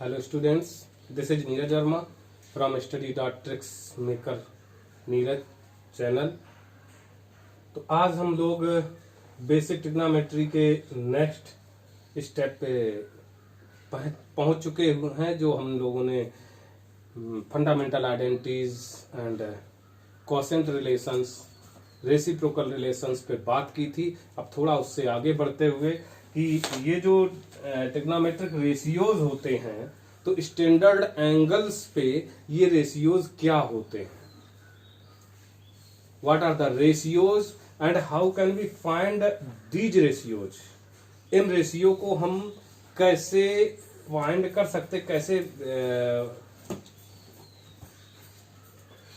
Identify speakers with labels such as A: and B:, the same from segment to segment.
A: Hello students, this is Neeraj Verma from study.tricksmaker Neeraj channel. तो आज हम लोग बेसिक ट्रिग्नोमेट्री के नेक्स्ट स्टेप पे पहुंच चुके हैं, जो हम लोगों ने fundamental identities and quotient relations, reciprocal relations पे बात की थी। अब थोड़ा उससे आगे बढ़ते हुए कि ये जो ट्रिग्नोमेट्रिक रेशियोज होते हैं, तो स्टैंडर्ड एंगल्स पे ये रेशियोज क्या होते हैं, what are the ratios and how can we find these ratios. इन रेशियो को हम कैसे फाइंड कर सकते, कैसे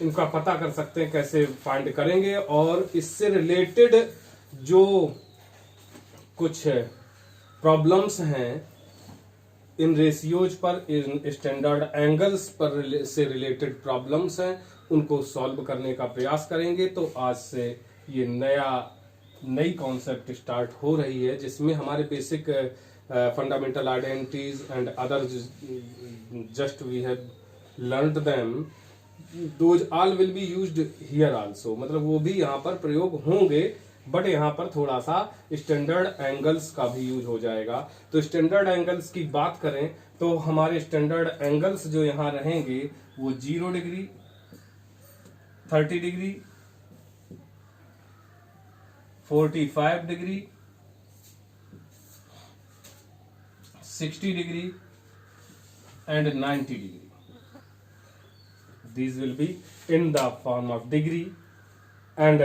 A: इनका पता कर सकते हैं, कैसे फाइंड करेंगे, और इससे रिलेटेड जो कुछ प्रॉब्लम्स हैं इन रेशियोज पर, इन स्टैंडर्ड एंगल्स पर से रिलेटेड प्रॉब्लम्स हैं, उनको सॉल्व करने का प्रयास करेंगे। तो आज से ये नई कॉन्सेप्ट स्टार्ट हो रही है, जिसमें हमारे basic fundamental identities and other just we have learned them, those all will be used here also. मतलब वो भी यहाँ पर प्रयोग होंगे, बट यहाँ पर थोड़ा सा स्टैंडर्ड एंगल्स का भी यूज हो जाएगा। तो स्टैंडर्ड एंगल्स की बात करें तो हमारे स्टैंडर्ड एंगल्स जो यहाँ रहेंगे वो 0 degree, 30 degree, 45 degree, 60 degree and 90 degree. These will be in the form of degree, and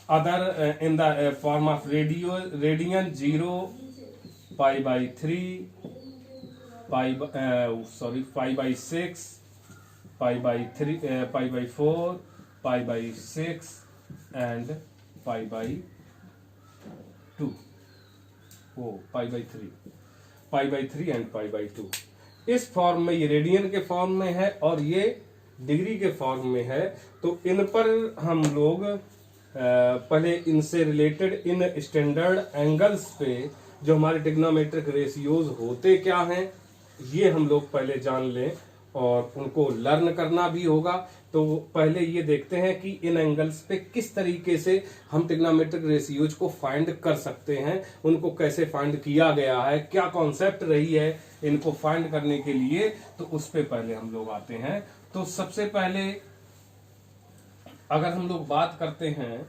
A: other in the form of radian 0, pi by 3, pi by 6, pi by 3, pi by 4, pi by 6 and pi by 2. pi by 3 and pi by 2 इस form में, ये radian के form में है और ये degree के form में है। तो इन पर हम लोग पहले इनसे रिलेटेड इन स्टैंडर्ड एंगल्स पे जो हमारे ट्रिग्नोमेट्रिक रेशियोज होते क्या हैं, ये हम लोग पहले जान लें और उनको लर्न करना भी होगा। तो पहले ये देखते हैं कि इन एंगल्स पे किस तरीके से हम ट्रिग्नोमेट्रिक रेशियोज को फाइंड कर सकते हैं, उनको कैसे फाइंड किया गया है, क्या कॉन्सेप्ट रही है इनको फाइंड करने के लिए। तो उस पे पहले हम लोग आते हैं। तो सबसे पहले अगर हम लोग बात करते हैं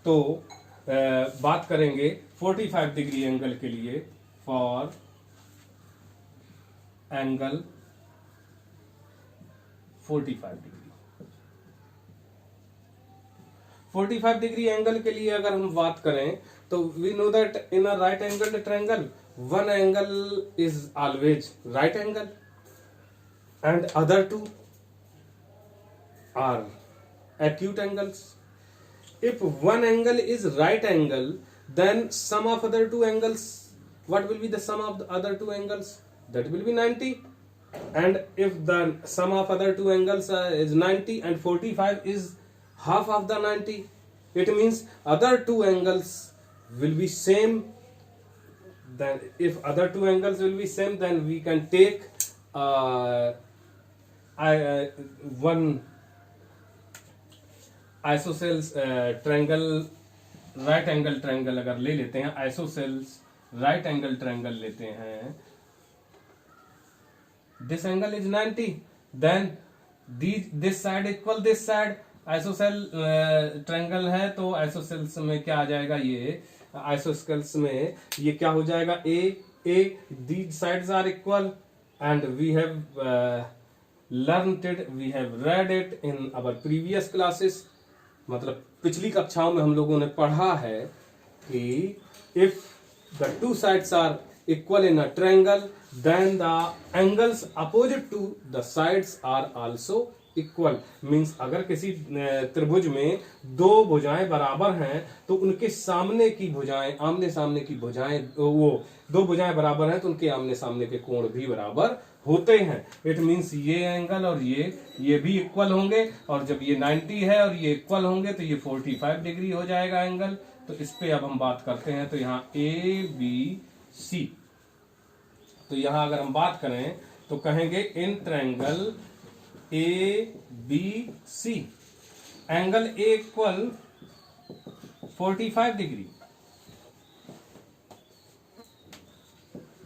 A: तो बात करेंगे 45 डिग्री एंगल के लिए, for angle 45 degree. 45 degree angle के लिए अगर हम बात करें तो we know that in a right angle triangle one angle is always right angle and other two are acute angles. If one angle is right angle, then sum of other two angles, what will be the sum of the other two angles? That will be 90. And if the sum of other two angles is 90 and 45 is half of the 90, it means other two angles will be same. Then if other two angles will be same, then we can take one isosceles triangle, right angle triangle अगर ले लेते हैं, isosceles right angle triangle लेते हैं, this angle is 90, then this side equal this side, isosceles triangle है तो isosceles में क्या आ जाएगा, ये आइसोस्केल्स में ये क्या हो जाएगा, A these sides are equal and we have learned it, we have read it in our previous classes. मतलब पिछली कक्षाओं में हम लोगों ने पढ़ा है कि if the two sides are equal in a triangle, then the angles opposite to the sides are also equal. Means अगर किसी त्रिभुज में दो भुजाएं बराबर हैं तो उनके सामने की भुजाएं, आमने सामने की भुजाएं, वो दो भुजाएं बराबर हैं तो उनके आमने सामने के कोण भी बराबर होते हैं। इट मीन्स ये एंगल और ये भी इक्वल होंगे, और जब ये 90 है और ये इक्वल होंगे तो ये 45 डिग्री हो जाएगा एंगल। तो इस पे अब हम बात करते हैं। तो यहाँ ए बी सी, तो यहाँ अगर हम बात करें तो कहेंगे in triangle A B C angle A equal 45 degree,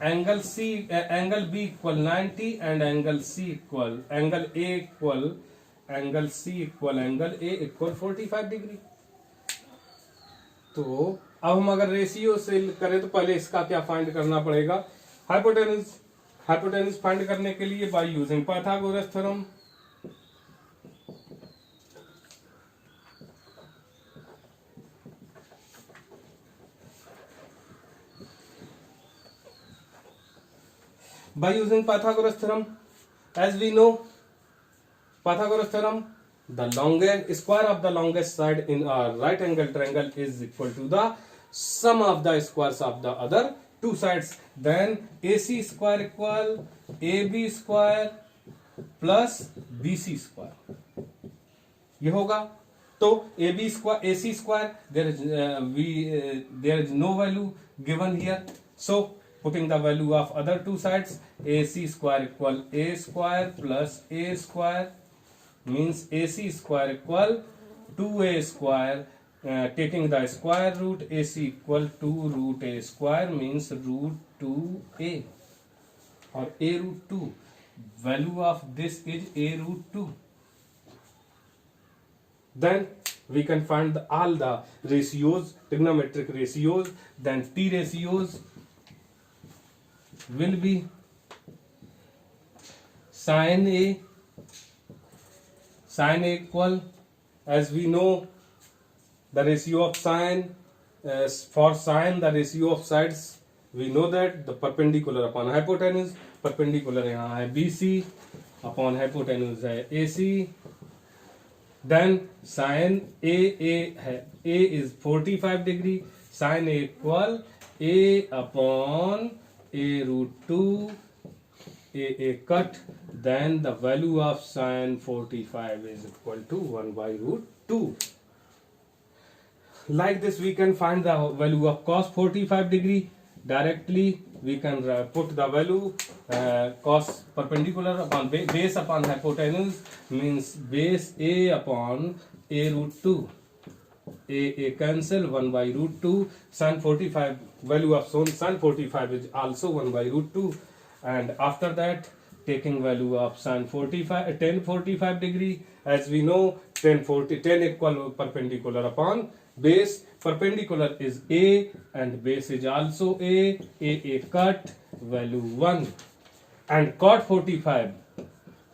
A: angle C angle B equal 90 and angle C equal angle A equal angle C equal angle A equal 45 degree. तो अब हम अगर रेशियो से करें तो पहले इसका क्या फाइंड करना पड़ेगा, हाइपोटेन्यूज। हाइपोटेन्यूज फाइंड करने के लिए by using Pythagoras theorem. By using Pythagoras theorem, as we know, Pythagoras theorem, the longest square of the longest side in a right angle triangle is equal to the sum of the squares of the other two sides. Then AC square equal AB square plus BC square. ये होगा तो AB square AC square there is no value given here, so putting the value of other two sides, AC square equal A square plus A square means AC square equal 2A square, taking the square root AC equal to root A square means root 2A or A root 2. Value of this is A root 2. Then we can find all the ratios, trigonometric ratios. Then T ratios will be sin A equal, as we know, the ratio of sin, for sin the ratio of sides we know that the perpendicular upon hypotenuse, perpendicular यहाँ है BC upon hypotenuse है AC. Then sin A है A is 45 degree, sin A equal A upon A root 2, A cut, then the value of sin 45 is equal to 1 by root 2. Like this we can find the value of cos 45 degree. Directly we can put the value cos perpendicular upon base upon hypotenuse means base A upon A root 2. A cancel 1 by root 2. Sin 45 value of sin 45 is also 1 by root 2, and after that taking value of sin 45 tan 45 degree, as we know tan equal perpendicular upon base, perpendicular is A and base is also A cut value 1, and cot 45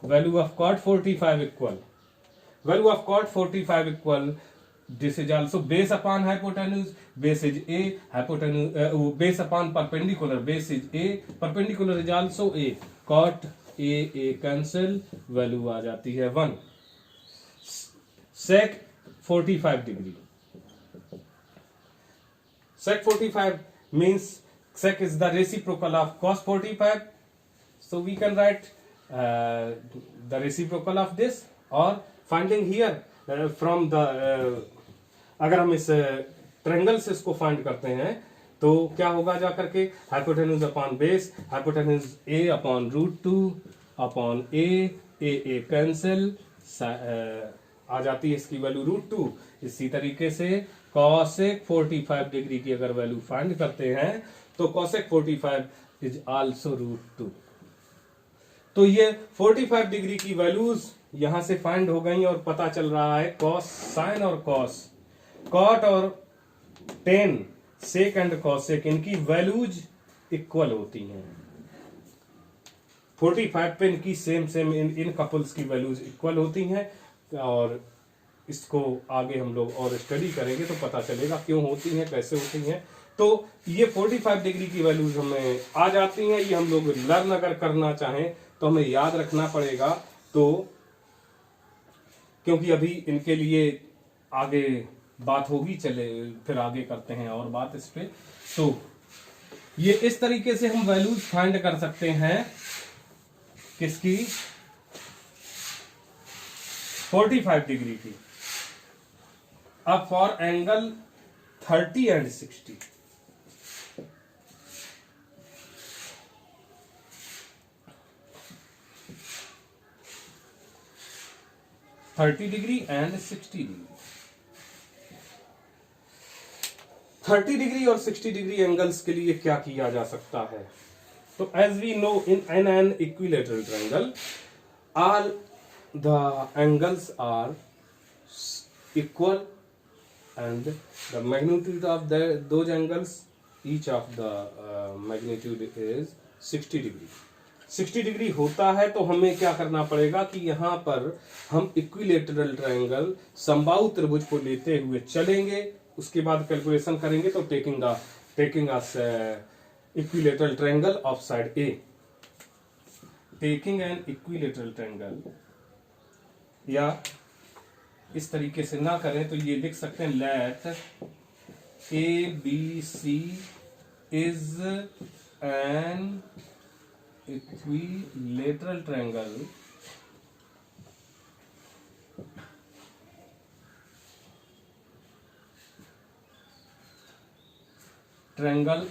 A: value of cot 45 equal this is also base upon hypotenuse, base is A, hypotenuse base upon perpendicular, base is A, perpendicular is also A, cot A cancel value आ जाती है 1. sec 45 degree, sec 45 means sec is the reciprocal of cos 45, so we can write the reciprocal of this, or finding here from the अगर हम इस triangle से इसको find करते हैं तो क्या होगा जाकर के hypotenuse upon base, hypotenuse A upon root 2 upon A cancel आ जाती है इसकी वैल्यू रूट 2. इसी तरीके से cosec 45 डिग्री की अगर वैल्यू फाइंड करते हैं तो cosec 45 इज आल्सो रूट 2. तो ये 45 डिग्री की वैल्यूज यहां से फाइंड हो गई और पता चल रहा है cos साइन और cos, cot और tan, sec एंड cosec इनकी वैल्यूज इक्वल होती हैं. 45 पे इनकी सेम इन कपल्स की वैल्यूज इक्वल होती हैं, और इसको आगे हम लोग और स्टडी करेंगे तो पता चलेगा क्यों होती हैं, कैसे होती हैं. तो ये 45 डिग्री की वैल्यूज हमें आ जाती हैं. ये हम लोग लर्न अगर करना चाहें तो हमें याद रखना पड़ेगा, तो क्योंकि अभी इनके लिए आगे बात होगी, चले फिर आगे करते हैं और बात इस पे. तो ये इस तरीके से हम वैल्यूज फाइंड कर सकते हैं किसकी, 45 डिग्री की. अब for angle 30 and 60, 30 degree and 60 degree. 30 degree और 60 डिग्री एंगल्स के लिए क्या किया जा सकता है? तो as we know in an equilateral triangle all the angles are equal and the magnitude of those angles, each of the magnitude is 60 degree। 60 degree होता है तो हमें क्या करना पड़ेगा कि यहाँ पर हम इक्विलेटरल ट्रायंगल समबाहु त्रिभुज को लेते हुए चलेंगे, उसके बाद कैलकुलेशन करेंगे तो taking us equilateral triangle of side A, taking an equilateral triangle, या इस तरीके से ना करें तो ये लिख सकते हैं let A B C is an equilateral triangle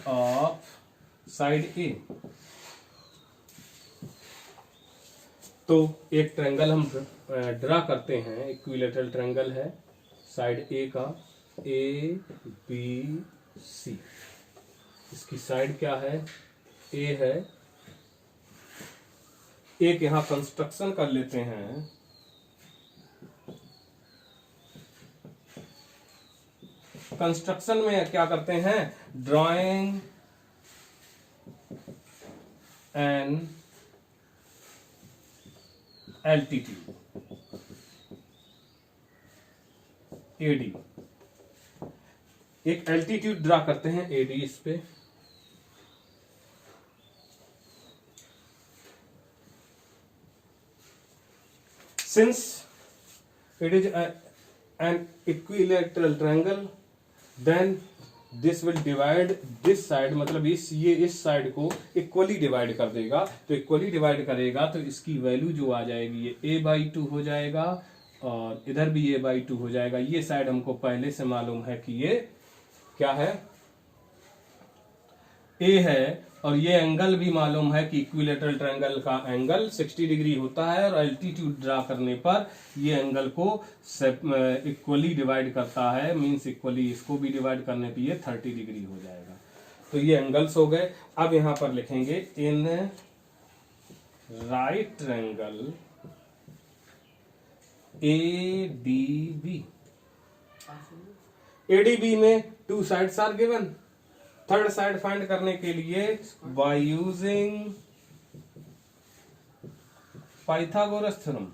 A: of side A. तो एक ट्रायंगल हम ड्रा करते हैं, इक्विलेटरल ट्रायंगल है साइड ए का, ए बी सी। इसकी साइड क्या है? ए है। एक यहां कंस्ट्रक्शन कर लेते हैं, कंस्ट्रक्शन में क्या करते हैं? ड्राइंग एन एल्टीट्यूड एडी, एक एल्टीट्यूड ड्रा करते हैं एडी इस पे। Since it is an equilateral triangle then this will divide this side, मतलब ये इस साइड को इक्वली डिवाइड कर देगा। तो इक्वली डिवाइड करेगा तो इसकी वैल्यू जो आ जाएगी ये a/2 हो जाएगा और इधर भी a/2 हो जाएगा। ये साइड हमको पहले से मालूम है कि ये क्या है? a है। और ये एंगल भी मालूम है कि इक्विलेटरल ट्रायंगल का एंगल 60 डिग्री होता है और एल्टीट्यूड ड्रा करने पर ये एंगल को इक्वली डिवाइड करता है, मींस इक्वली इसको भी डिवाइड करने पे ये 30 डिग्री हो जाएगा। तो ये एंगल्स हो गए। अब यहां पर लिखेंगे in right triangle ADB, ADB में two sides are given. Third side find करने के लिए by using Pythagoras theorem,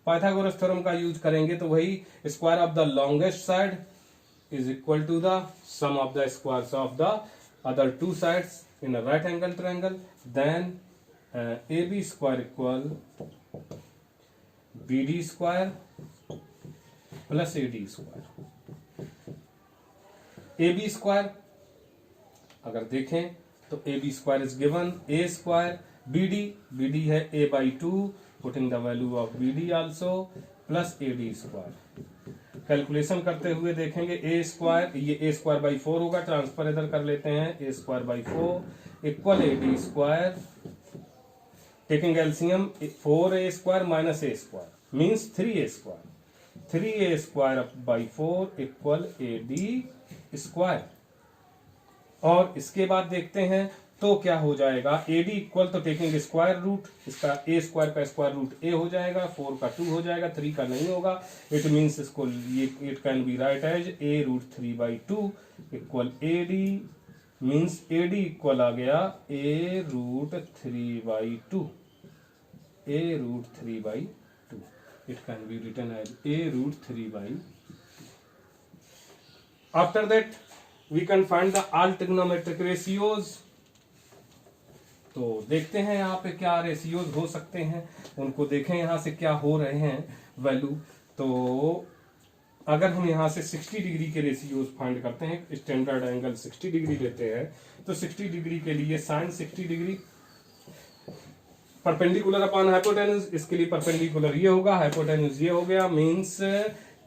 A: Pythagoras theorem का यूज करेंगे तो वही square of the longest side is equal to the sum of the squares of the other two sides in a right angle triangle. Then AB square equal BD square plus AD square. AB square अगर देखें तो AB square is given, A square BD है a/2, putting the value of BD also, plus AD square. Calculation करते हुए देखेंगे A square, ये A square by 4 होगा, transfer इधर कर लेते हैं, A square by 4 equal AD square, taking LCM 4A square minus A square means 3A square, 3A square by 4 equal AD square. और इसके बाद देखते हैं तो क्या हो जाएगा? AD इक्वल, तो टेकिंग स्क्वायर रूट, इसका A स्क्वायर का स्क्वायर रूट A हो जाएगा, 4 का 2 हो जाएगा, 3 का नहीं होगा। इट मीन्स इसको ये it can be right as A√3/2 equal AD, means AD equal आ गया A√3/2, A√3/2। It can be written as A√3/2. After that, we can find the all trigonometric ratios. तो देखते हैं यहाँ पे क्या रेशियोज हो सकते हैं, उनको देखें यहाँ से क्या हो रहे हैं वैल्यू। तो अगर हम यहाँ से 60 डिग्री के रेशियोज फाइंड करते हैं, स्टैंडर्ड एंगल 60 डिग्री लेते हैं, तो 60 डिग्री के लिए sine 60 degree perpendicular upon hypotenuse, इसके लिए परपेंडिकुलर ये होगा, हाइपोटेन्यूज ये हो गया, मीन्स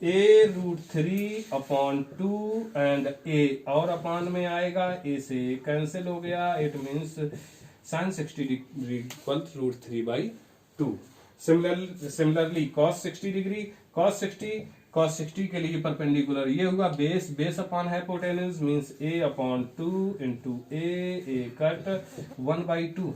A: a√3/2 एंड a और अपान में आएगा, a से कैंसिल हो गया, it means sin 60 degree equal √3/2। Similarly cos 60 degree, cos 60 के लिए परपेंडिकुलर ये हुआ base upon hypotenuse means a/2 into a cut 1/2।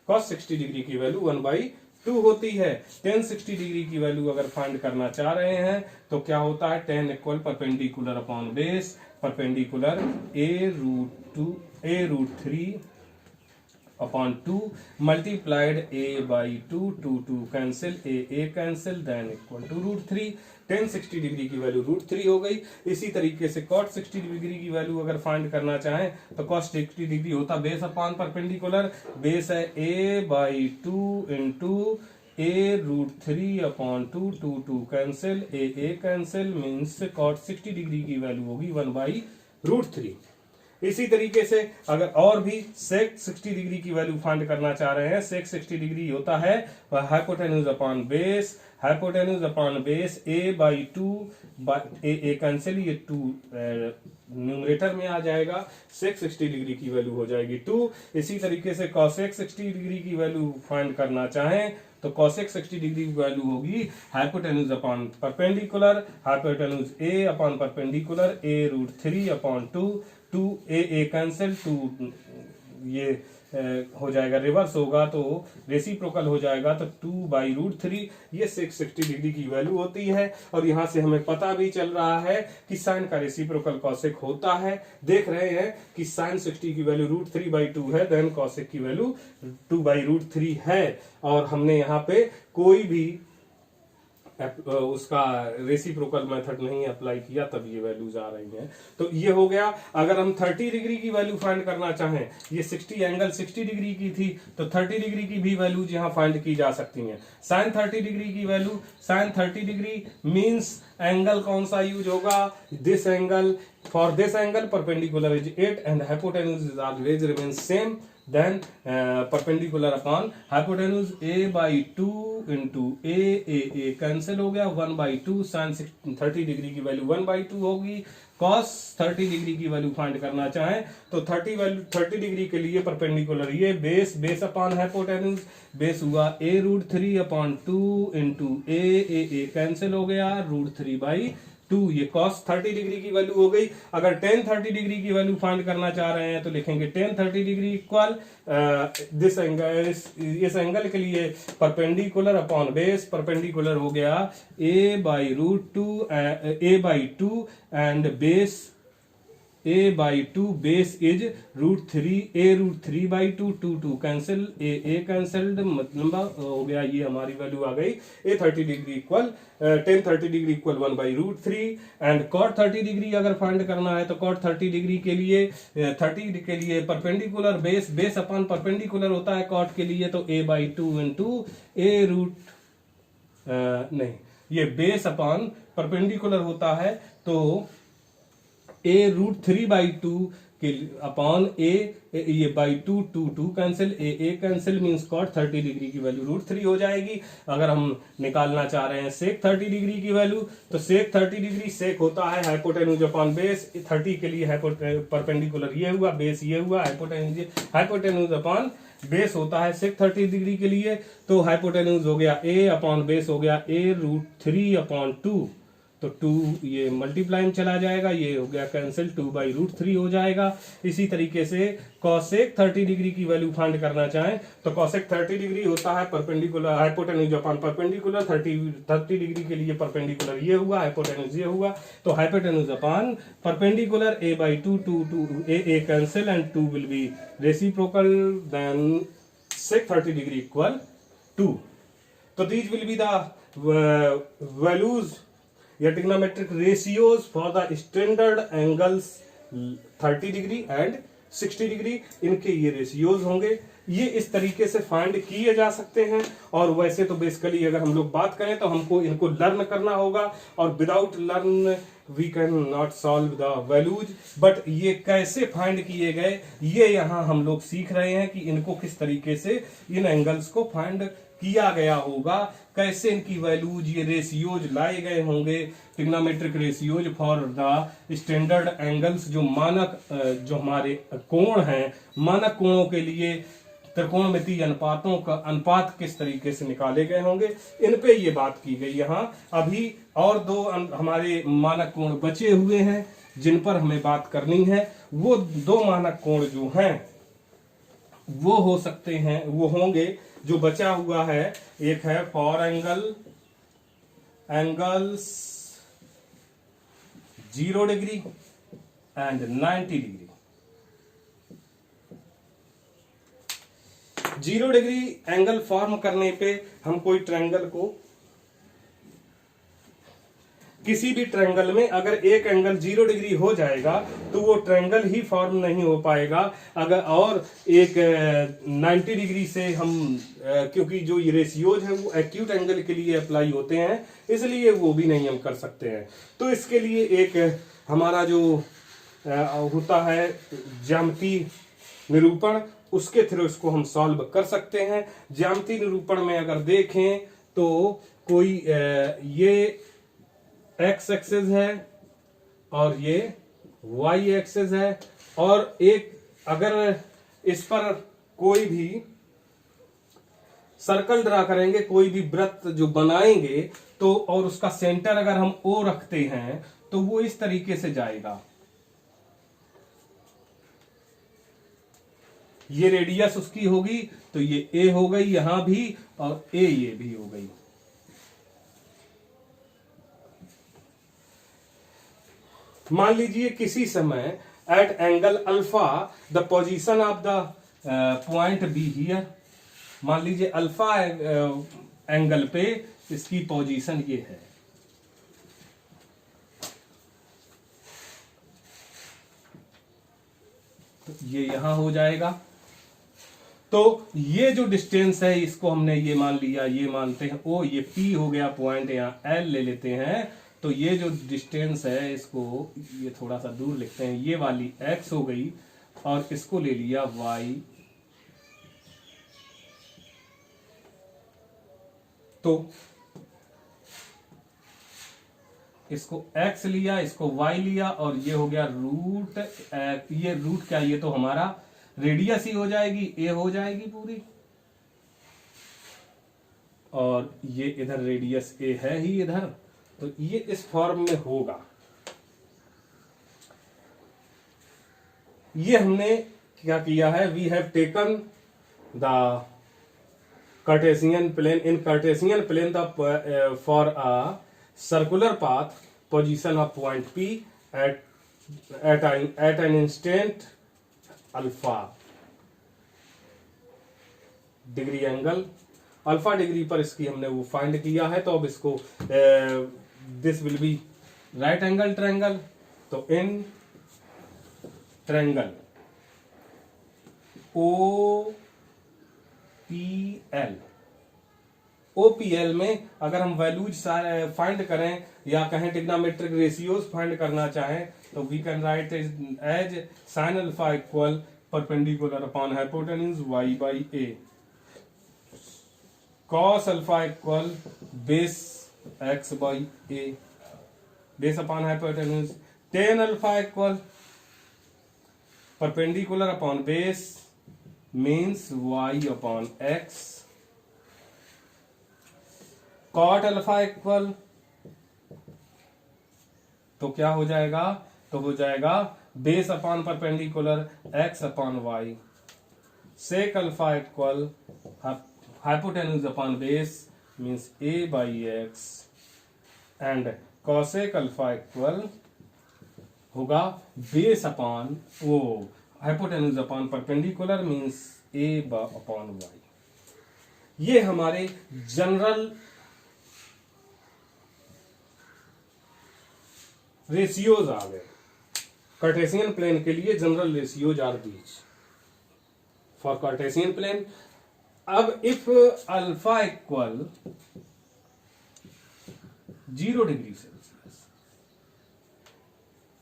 A: cos 60 degree की वैल्यू 1/2 होती है। tan 60 डिग्री की वैल्यू अगर फाइंड करना चाह रहे हैं तो क्या होता है, tan equal perpendicular upon base, perpendicular a√3/2 multiplied a/2, 2 cancel, a cancel, then equal to √3। tan 60 degree की वैल्यू √3 हो गई। इसी तरीके से cot 60 डिग्री की वैल्यू अगर फाइंड करना चाहें तो cos 60 डिग्री होता बेस अपॉन परपेंडिकुलर, बेस है a/2 into a√3/2, 2 cancel, a cancel means cot 60 degree की वैल्यू होगी 1/√3। इसी तरीके से अगर और भी sec 60 डिग्री की वैल्यू फाइंड करना चाह रहे हैं, sec 60 डिग्री होता है hypotenuse upon base, hypotenuse upon base a/2 a cancel, ये 2 न्यूमरेटर में आ जाएगा, sec 60 डिग्री की वैल्यू हो जाएगी 2। इसी तरीके से cosec 60 डिग्री की वैल्यू फाइंड करना चाहें तो cosec 60 डिग्री की वैल्यू होगी hypotenuse upon perpendicular, hypotenuse a upon perpendicular a√3/2, 2 a cancel, 2 ये हो जाएगा, रिवर्स होगा तो रेसिप्रोकल हो जाएगा, तो 2/√3 ये sec 60 डिग्री की वैल्यू होती है। और यहां से हमें पता भी चल रहा है कि साइन का रेसिप्रोकल cosec होता है। देख रहे हैं कि sin 60 की वैल्यू √3/2 है, देन cosec की वैल्यू 2/√3 है। और हमने यहाँ पे कोई भी उसका रेसिप्रोकल मेथड नहीं अप्लाई किया, तब ये वैल्यूज आ रही हैं। तो ये हो गया। अगर हम 30 डिग्री की वैल्यू फाइंड करना चाहें, ये 60 एंगल 60 डिग्री की थी तो 30 डिग्री की भी वैल्यूज यहाँ फाइंड की जा सकती हैं। साइन 30 डिग्री की value, sine 30 degree means angle कौन सा यूज होगा, this angle, for this angle perpendicular is 8 and hypotenuse is always remain same, then perpendicular upon hypotenuse a/2 into a cancel हो गया, 1/2 sin 30 डिग्री की value 1/2 होगी। cos 30 degree की value find करना चाहें तो 30 डिग्री के लिए परपेंडिकुलर ये बेस अपॉन हाइपोटेन्यूज, बेस हुआ a√3/2 इंटू a कैंसिल हो गया, √3/2, ये cos 30 डिग्री की वैल्यू हो गई। अगर tan 30 डिग्री की वैल्यू फाइंड करना चाह रहे हैं तो लिखेंगे tan 30 degree equal this angle, इस एंगल के लिए परपेंडिकुलर अपॉन बेस, परपेंडिकुलर हो गया a/2 and base a/2, base is √3/2, 2 cancel, a cancelled, मतलब हो गया ये हमारी वैल्यू आ गई tan 30 degree equal 1/√3। And cot 30 degree अगर फाइंड करना है तो cot 30 डिग्री के लिए 30 के लिए परपेंडिकुलर बेस अपॉन परपेंडिकुलर होता है cot के लिए, तो a/2 इंटू नहीं, ये बेस अपॉन परपेंडिकुलर होता है तो a√3/2 के अपॉन ये /2, 2 cancel, a cancel means cot 30 degree की वैल्यू √3 हो जाएगी। अगर हम निकालना चाह रहे हैं sec 30 डिग्री की वैल्यू तो sec 30 डिग्री sec होता है हाइपोटेन्यूज अपॉन बेस, 30 के लिए परपेंडिकुलर ये हुआ, बेस ये हुआ, हाइपोटेन्यूज अपॉन बेस होता है sec 30 डिग्री के लिए, तो हाइपोटेन्यूज हो गया a अपॉन बेस हो गया a√3/2, तो 2 ये मल्टीप्लाई में चला जाएगा, ये हो गया कैंसिल, 2/√3 हो जाएगा। इसी तरीके से cosec 30 डिग्री की वैल्यू फाइंड करना चाहें तो cosec 30 डिग्री होता है perpendicular hypotenuse upon perpendicular, 30 degree के लिए परपेंडिकुलर ये हुआ, हाइपोटेन्यूज ये हुआ, तो hypotenuse upon perpendicular a/2, 2 a cancel and 2 will be reciprocal, then sec 30 degree equal 2। तो these will be the values या trigonometric ratios for the standard angles 30 degree and 60 degree, इनके ये रेशियोज होंगे। ये इस तरीके से फाइंड किए जा सकते हैं। और वैसे तो बेसिकली अगर हम लोग बात करें तो हमको इनको लर्न करना होगा, और without learn we can not solve the values. But ये कैसे फाइंड किए गए ये यहाँ हम लोग सीख रहे हैं कि इनको किस तरीके से इन एंगल्स को फाइंड किया गया होगा, कैसे इनकी वैल्यूज ये रेशियोज लाए गए होंगे, trigonometric ratios for the standard angles, जो मानक जो हमारे कोण हैं, मानक कोणों के लिए त्रिकोणमितीय अनुपातों का अनुपात किस तरीके से निकाले गए होंगे, इन पे ये बात की गई। यहाँ अभी और दो हमारे मानक कोण बचे हुए हैं जिन पर हमें बात करनी है। वो दो मानक कोण जो हैं वो हो सकते हैं, वो होंगे, जो बचा हुआ है, एक है for angles 0 degree and 90 degree. 0 degree angle form करने पे हम कोई ट्रायंगल को, किसी भी ट्रायंगल में अगर एक एंगल 0 डिग्री हो जाएगा तो वो ट्रायंगल ही फॉर्म नहीं हो पाएगा। अगर और एक 90 डिग्री से हम, क्योंकि जो ये रेशियोज है वो एक्यूट एंगल के लिए अप्लाई होते हैं, इसलिए वो भी नहीं हम कर सकते हैं। तो इसके लिए एक हमारा जो होता है ज्यामितीय निरूपण, उसके थ्रू इसको हम सॉल्व कर सकते हैं। ज्यामितीय निरूपण में अगर देखें तो कोई ये एक्स एक्सिस है और ये वाई एक्सिस है, और एक अगर इस पर कोई भी सर्कल ड्रा करेंगे, कोई भी वृत्त जो बनाएंगे, तो और उसका सेंटर अगर हम ओ रखते हैं तो वो इस तरीके से जाएगा। ये रेडियस उसकी होगी, तो ये ए हो गई यहां भी, और ए ये भी हो गई। मान लीजिए किसी समय at angle alpha the position of the point B here, मान लीजिए अल्फा एंगल पे इसकी पोजीशन ये है। तो ये यहां हो जाएगा। तो ये जो डिस्टेंस है इसको हमने ये मान लिया, ये मानते हैं ओ, ये पी हो गया पॉइंट, यहां एल ले लेते हैं। तो ये जो डिस्टेंस है इसको ये थोड़ा सा दूर लिखते हैं, ये वाली x हो गई और इसको ले लिया y। तो इसको x लिया, इसको y लिया, और ये हो गया रूट, ये रूट क्या, ये तो हमारा रेडियस ही हो जाएगी, a हो जाएगी पूरी, और ये इधर रेडियस a है ही इधर। तो ये इस फॉर्म में होगा। ये हमने क्या किया है, we have taken the Cartesian plane, in Cartesian plane the for a circular path position of point P at an instant alpha degree angle, alpha degree पर इसकी हमने वो फाइंड किया है। तो अब इसको this will be right angle triangle. तो इन ट्रायंगल OPL में अगर हम वैल्यूज फाइंड करें या कहें ट्रिग्नोमेट्रिक रेशियोज फाइंड करना चाहें, तो we can write as sine alpha equal perpendicular upon hypotenuse y by a, cos alpha equal base x by a, base upon hypotenuse, tan alpha equal perpendicular upon base means y upon x, cot alpha equal, तो क्या हो जाएगा, तो हो जाएगा base upon perpendicular x upon y, sec alpha equal hypotenuse upon base means a by x, and cosec alpha equal होगा base upon वो hypotenuse upon perpendicular means a upon y। ये हमारे जनरल रेशियोज आ गए। Cartesian plane के लिए general ratios are these for Cartesian plane. अब if alpha equal 0 degree Celsius,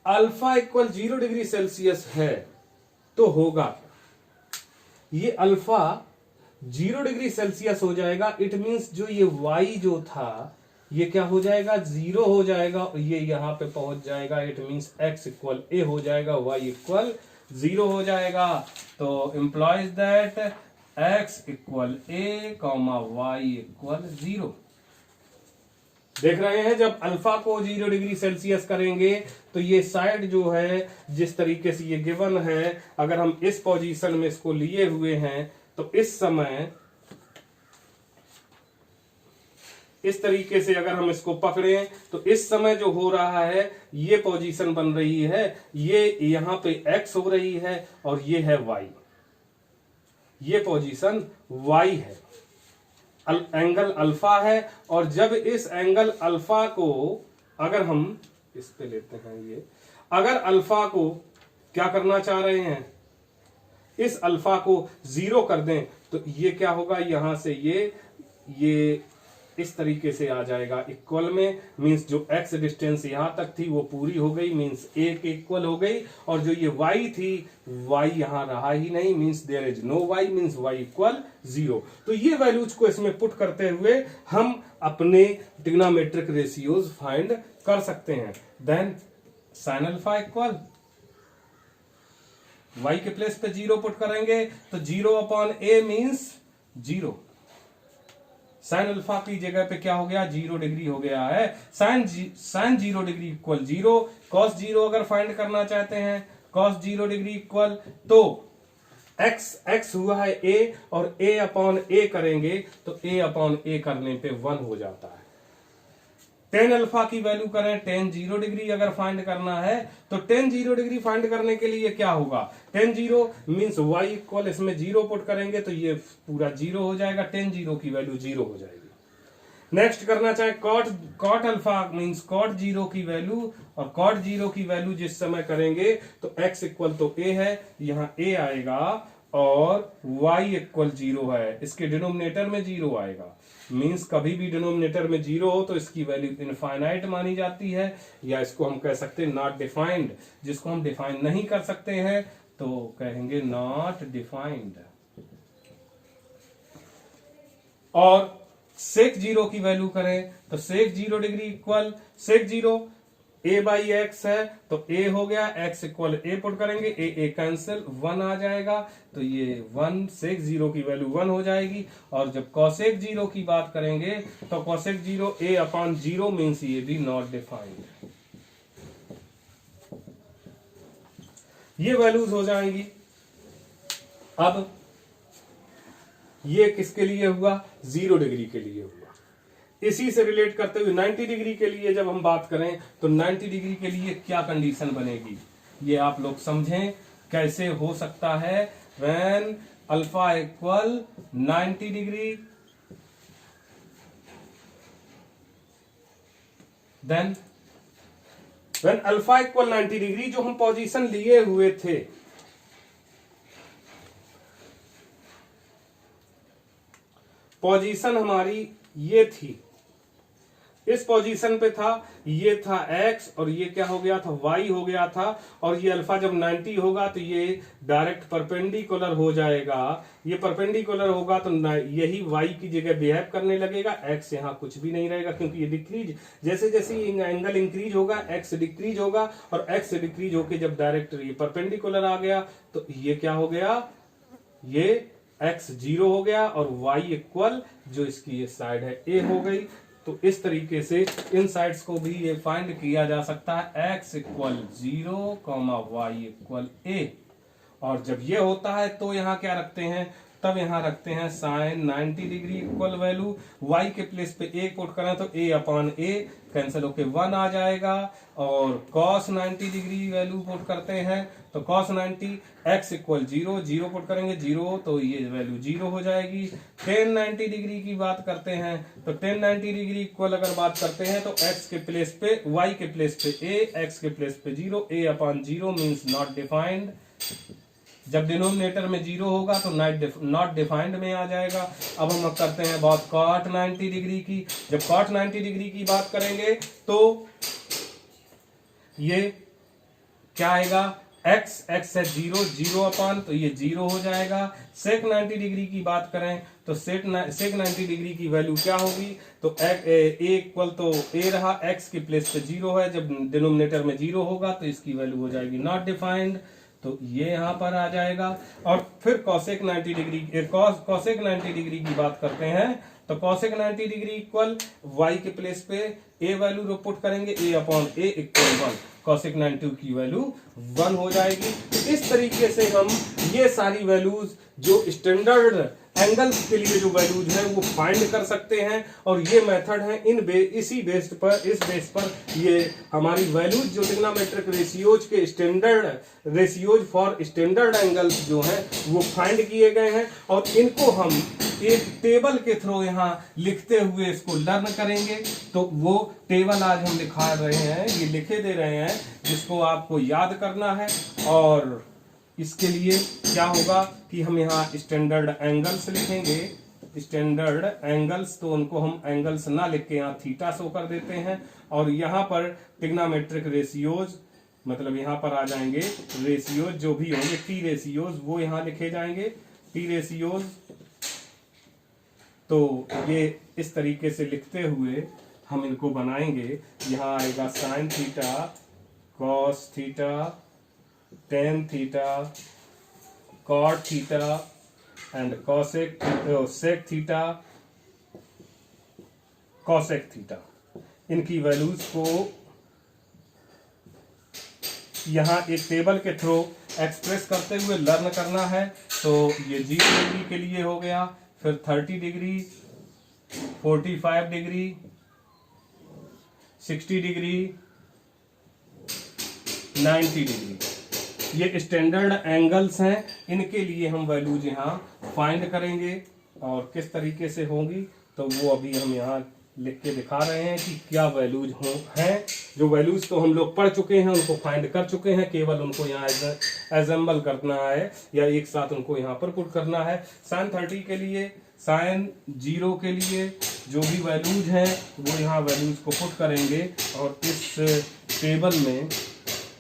A: alpha equal 0 degree Celsius है तो होगा क्या, ये अल्फा 0 डिग्री सेल्सियस हो जाएगा। इट मींस जो ये y जो था ये क्या हो जाएगा, 0 हो जाएगा और ये यहाँ पे पहुंच जाएगा। इट मीन्स x इक्वल ए हो जाएगा, y इक्वल 0 हो जाएगा। तो employees that x equal A comma y equal 0। देख रहे हैं, जब अल्फा को 0 डिग्री सेल्सियस करेंगे तो ये साइड जो है जिस तरीके से ये गिवन है, अगर हम इस पोजीशन में इसको लिए हुए हैं तो इस समय इस तरीके से अगर हम इसको पकड़ें तो इस समय जो हो रहा है ये पोजीशन बन रही है, ये यहां पे x हो रही है और ये है y, ये पोजीशन y है, एंगल अल्फा है। और जब इस एंगल अल्फा को अगर हम इस पे लेते हैं, ये अगर अल्फा को क्या करना चाह रहे हैं, इस अल्फा को 0 कर दें तो ये क्या होगा, यहां से ये इस तरीके से आ जाएगा इक्वल में। मींस जो x डिस्टेंस यहां तक थी वो पूरी हो गई, मींस a के इक्वल हो गई। और जो ये y थी, y यहां रहा ही नहीं, means there is no y, means y equal 0। तो ये वैल्यूज को इसमें पुट करते हुए हम अपने ट्रिग्नोमेट्रिक रेशियोज फाइंड कर सकते हैं। Then sine alpha equal y के प्लेस पे 0 पुट करेंगे तो 0 upon a means 0। Sine alpha की जगह पे क्या हो गया, 0 डिग्री हो गया है। Sign 0 degree equal 0। कॉस 0 अगर फाइंड करना चाहते हैं, कॉस 0 डिग्री इक्वल, तो x हुआ है a और a अपॉन a करेंगे तो a अपॉन a करने पे 1 हो जाता है। टेन अल्फा की वैल्यू करें, टेन 0 डिग्री अगर फाइंड करना है तो टेन 0 डिग्री फाइंड करने के लिए क्या होगा, टेन 0 मीन्स y इक्वल, इसमें 0 पुट करेंगे तो ये पूरा 0 हो जाएगा, टेन 0 की वैल्यू 0 हो जाएगी। नेक्स्ट करना चाहे कॉट अल्फा मीन्स कॉट 0 की वैल्यू, और कॉट 0 की वैल्यू जिस समय करेंगे तो x इक्वल तो a है, यहाँ a आएगा और y इक्वल 0 है, इसके डिनोमिनेटर में 0 आएगा। मींस कभी भी डिनोमिनेटर में 0 हो तो इसकी वैल्यू इनफाइनाइट मानी जाती है, या इसको हम कह सकते हैं नॉट डिफाइंड। जिसको हम डिफाइन नहीं कर सकते हैं तो कहेंगे नॉट डिफाइंड। और सेक 0 की वैल्यू करें तो sec 0 degree equal sec 0 a by x है तो a हो गया, x इक्वल a पुट करेंगे, a कैंसिल 1 आ जाएगा तो ये 1 सेक 0 की वैल्यू 1 हो जाएगी। और जब कॉसेक 0 की बात करेंगे तो कॉसेक 0 a अपॉन 0 मीन्स ये भी नॉट डिफाइंड। ये वैल्यूज हो जाएंगी। अब ये किसके लिए हुआ, 0 डिग्री के लिए हुआ। इसी से रिलेट करते हुए 90 डिग्री के लिए जब हम बात करें तो 90 डिग्री के लिए क्या कंडीशन बनेगी, ये आप लोग समझें कैसे हो सकता है। When alpha equal 90 degree, then when alpha equal 90 degree, जो हम पोजीशन लिए हुए थे, पोजीशन हमारी ये थी, इस पोजीशन पे था, ये था x और ये क्या हो गया था, y हो गया था। और ये अल्फा जब 90 होगा तो ये डायरेक्ट परपेंडिकुलर हो जाएगा। ये परपेंडिकुलर होगा तो यही y की जगह बिहेव करने लगेगा, x यहाँ कुछ भी नहीं रहेगा क्योंकि ये डिक्रीज, जैसे जैसे एंगल इंक्रीज होगा x डिक्रीज होगा, और x डिक्रीज होके जब डायरेक्ट ये परपेंडिकुलर आ गया तो ये क्या हो गया, ये x 0 हो गया और y इक्वल जो इसकी ये साइड है a हो गई। तो इस तरीके से इन साइड्स को भी ये फाइंड किया जा सकता है, x equal 0 y equal a। और जब ये होता है तो यहाँ क्या रखते हैं, तब यहाँ रखते हैं sine 90 degree equal value, y के प्लेस पे a पुट करें तो a अपॉन a कैंसिल होके 1 आ जाएगा। और cos 90 डिग्री वैल्यू पुट करते हैं तो cos 90 x इक्वल 0, 0 पुट करेंगे 0 तो ये वैल्यू 0 हो जाएगी। tan 90 डिग्री की बात करते हैं तो tan 90 डिग्री इक्वल अगर बात करते हैं तो x के प्लेस पे, y के प्लेस पे a, x के प्लेस पे 0, a upon 0 means not defined. जब डिनोमिनेटर में 0 होगा तो नॉट डिफाइंड में आ जाएगा। अब हम करते हैं बात cot 90 डिग्री की। जब cot 90 डिग्री की बात करेंगे तो ये क्या आएगा, एक्स है 0 तो ये 0 हो जाएगा। सेक 90 डिग्री की बात करें तो सेक 90 डिग्री की वैल्यू क्या होगी, तो ए इक्वल तो ए रहा, एक्स की प्लेस पे 0 है, जब डिनोमिनेटर में 0 होगा तो इसकी वैल्यू हो जाएगी नॉट डिफाइंड, तो ये यहाँ पर आ जाएगा। और फिर कॉसेक 90 डिग्री कॉसेक 90 डिग्री की बात करते हैं तो कॉसेक 90 डिग्री इक्वल y के प्लेस पे a वैल्यू पुट करेंगे, a upon a equal 1, cosec 90 की वैल्यू 1 हो जाएगी। इस तरीके से हम ये सारी वैल्यूज जो स्टैंडर्ड एंगल्स के लिए जो वैल्यूज है वो फाइंड कर सकते हैं, और ये मेथड है इसी बेस पर ये हमारी वैल्यूज जो ट्रिग्नोमेट्रिक रेशियोज के standard ratios for standard angles जो हैं वो फाइंड किए गए हैं, और इनको हम एक टेबल के थ्रू यहाँ लिखते हुए इसको लर्न करेंगे। तो वो टेबल आज हम लिखा रहे हैं, ये लिखे दे रहे हैं, जिसको आपको याद करना है। और इसके लिए क्या होगा कि हम यहाँ स्टैंडर्ड एंगल्स लिखेंगे, स्टैंडर्ड एंगल्स, तो उनको हम एंगल्स ना लिख के यहाँ थीटा शो कर देते हैं, और यहाँ पर ट्रिग्नोमेट्रिक रेशियोज मतलब यहाँ पर आ जाएंगे रेशियोज जो भी होंगे, टी रेशियोज वो यहाँ लिखे जाएंगे, टी रेशियोज। तो ये इस तरीके से लिखते हुए हम इनको बनाएंगे। यहाँ आएगा sine theta, cos theta, tan theta, cot theta and sec theta, cosec theta. इनकी वैल्यूज को यहाँ एक टेबल के थ्रू एक्सप्रेस करते हुए लर्न करना है। तो ये 0 डिग्री के लिए हो गया, फिर 30 डिग्री, 45 डिग्री, 60 डिग्री, 90 डिग्री, ये स्टैंडर्ड एंगल्स हैं। इनके लिए हम वैल्यूज यहाँ फाइंड करेंगे, और किस तरीके से होंगी तो वो अभी हम यहाँ लिख के दिखा रहे हैं कि क्या वैल्यूज हैं। जो वैल्यूज तो हम लोग पढ़ चुके हैं, उनको फाइंड कर चुके हैं, केवल उनको यहाँ एसेंबल करना है या एक साथ उनको यहाँ पर पुट करना है। साइन 30 के लिए, साइन 0 के लिए जो भी वैल्यूज हैं वो यहाँ वैल्यूज को पुट करेंगे, और इस टेबल में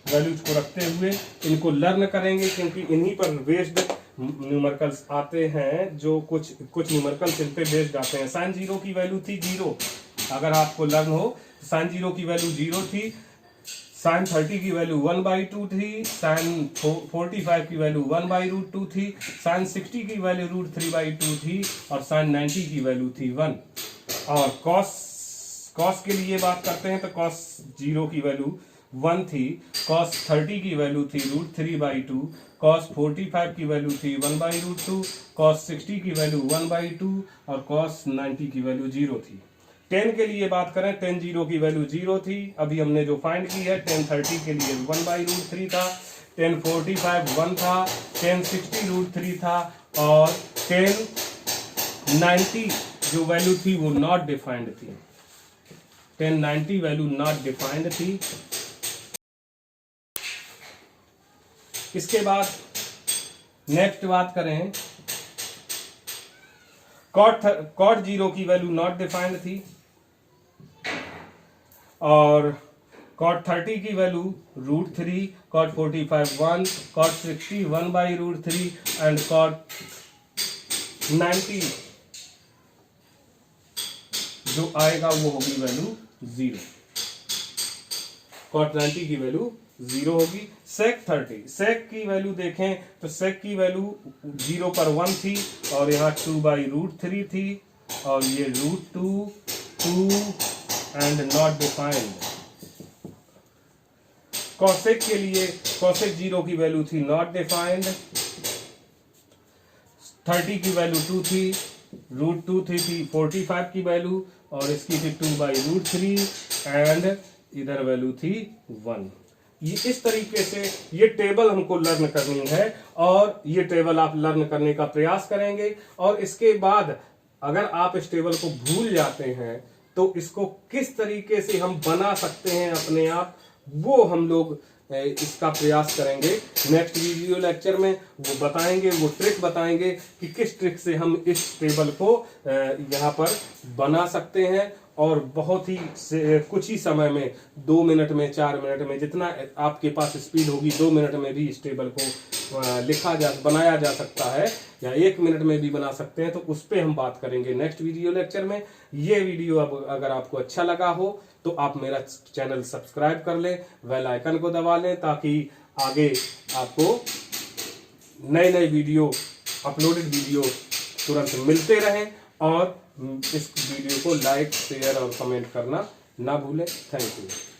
A: वैल्यूज को रखते हुए इनको लर्न करेंगे, क्योंकि इन्हीं पर बेस्ड न्यूमेरिकल्स आते हैं, जो कुछ न्यूमेरिकल्स इन पे बेस्ड आते हैं। साइन 0 की वैल्यू थी 0, अगर आपको लर्न हो, साइन 0 की वैल्यू 0 थी, साइन 30 की वैल्यू 1/2 थी, साइन 45 की वैल्यू 1/√2 थी, साइन 60 की वैल्यू √3/2 थी, और साइन 90 की वैल्यू थी 1। और कॉस के लिए बात करते हैं तो कॉस 0 की वैल्यू 1 थी, कॉस 30 की वैल्यू थी √3/2, कॉस 45 की वैल्यू थी 1/√2, कॉस 60 की वैल्यू 1/2, और कॉस 90 की वैल्यू 0 थी। टेन के लिए बात करें, टेन 0 की वैल्यू 0 थी, अभी हमने जो फाइंड की है, टेन 30 के लिए 1/√3 था, टेन 45 1 था, टेन 60 √3 था, और टेन 90 जो वैल्यू थी वो नॉट डिफाइंड थी, टेन 90 वैल्यू नॉट डिफाइंड थी। इसके बाद नेक्स्ट बात करें, कॉट 0 की वैल्यू नॉट डिफाइंड थी, और कॉट 30 की value √3, cot 45 1, cot 60 1/√3, and cot 90 जो आएगा वो होगी वैल्यू 0, कॉट 90 की वैल्यू 0 होगी। सेक 30, सेक की वैल्यू देखें तो सेक की वैल्यू 0 पर 1 थी, और यहाँ 2/√3 थी, और ये √2 2 एंड नॉट डिफाइंड। कॉसेक के लिए, कॉसेक 0 की वैल्यू थी नॉट डिफाइंड, 30 की वैल्यू 2 थी, √2 थी 45 की वैल्यू, और इसकी थी 2/√3, एंड इधर वैल्यू थी 1। ये इस तरीके से ये टेबल हमको लर्न करनी है, और ये टेबल आप लर्न करने का प्रयास करेंगे, और इसके बाद अगर आप इस टेबल को भूल जाते हैं तो इसको किस तरीके से हम बना सकते हैं अपने आप, वो हम लोग इसका प्रयास करेंगे। नेक्स्ट वीडियो लेक्चर में वो बताएंगे, वो ट्रिक बताएंगे कि किस ट्रिक से हम इस टेबल को यहाँ पर बना सकते हैं, और बहुत ही कुछ ही समय में 2 मिनट में 4 मिनट में जितना आपके पास स्पीड होगी 2 मिनट में भी इस टेबल को बनाया जा सकता है, या 1 मिनट में भी बना सकते हैं। तो उस पर हम बात करेंगे नेक्स्ट वीडियो लेक्चर में। ये वीडियो अब अगर आपको अच्छा लगा हो तो आप मेरा चैनल सब्सक्राइब कर लें, बेल आइकन को दबा लें, ताकि आगे आपको नए नए वीडियो, अपलोडेड वीडियो तुरंत मिलते रहें। और इस वीडियो को लाइक, शेयर और कमेंट करना ना भूलें। Thank you.